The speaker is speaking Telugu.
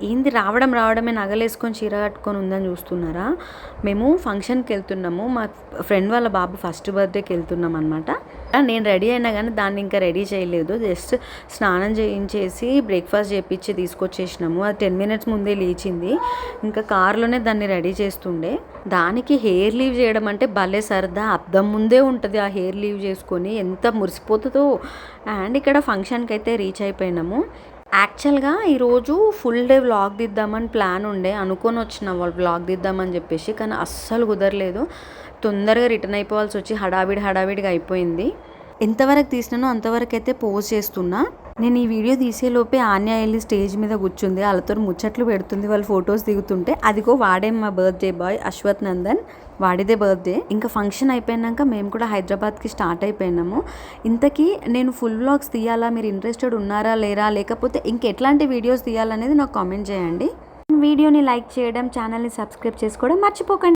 ఏంది రావడమే నగలేసుకొని చీర కట్టుకొని ఉందని చూస్తున్నారా? మేము ఫంక్షన్కి వెళ్తున్నాము. మా ఫ్రెండ్ వాళ్ళ బాబు ఫస్ట్ బర్త్డేకి వెళ్తున్నాం అనమాట. నేను రెడీ అయినా కానీ దాన్ని ఇంకా రెడీ చేయలేదు. జస్ట్ స్నానం చేయించేసి బ్రేక్ఫాస్ట్ చేయించి తీసుకొచ్చేసినాము. అది 10 మినిట్స్ ముందే లేచింది. ఇంకా కార్లోనే దాన్ని రెడీ చేస్తుండే. దానికి హెయిర్ లీవ్ చేయడం అంటే భలే సరదా. అద్దం ముందే ఉంటుంది ఆ హెయిర్ లీవ్ చేసుకొని, ఎంత మురిసిపోతుందో. అండ్ ఇక్కడ ఫంక్షన్కి అయితే రీచ్ అయిపోయినాము. యాక్చువల్గా ఈరోజు ఫుల్ డే వ్లాగ్ తీద్దామని ప్లాన్ ఉండే, అనుకొని వచ్చిన వాళ్ళు వ్లాగ్ తీద్దామని చెప్పేసి, కానీ అస్సలు కుదరలేదు. తొందరగా రిటర్న్ అయిపోవాల్సి వచ్చి హడావిడిగా అయిపోయింది. ఎంతవరకు తీసినానో అంతవరకు అయితే పోస్ట్ చేస్తున్నా. నేను ఈ వీడియో తీసేలోపే ఆన్య వెళ్ళి స్టేజ్ మీద కూర్చుంది. వాళ్ళతో ముచ్చట్లు పెడుతుంది, వాళ్ళు ఫొటోస్ దిగుతుంటే. అదిగో వాడే మా బర్త్డే బాయ్ అశ్వత్ నందన్, వాడిదే బర్త్డే. ఇంకా ఫంక్షన్ అయిపోయినాక మేము కూడా హైదరాబాద్కి స్టార్ట్ అయిపోయినాము. ఇంతకీ నేను ఫుల్ వ్లాగ్స్ తీయాలా, మీరు ఇంట్రెస్టెడ్ ఉన్నారా లేరా, లేకపోతే ఇంకెట్లాంటి వీడియోస్ తీయాలనేది నాకు కామెంట్ చేయండి. వీడియోని లైక్ చేయడం, ఛానల్ని సబ్స్క్రైబ్ చేసుకోవడం మర్చిపోకండి.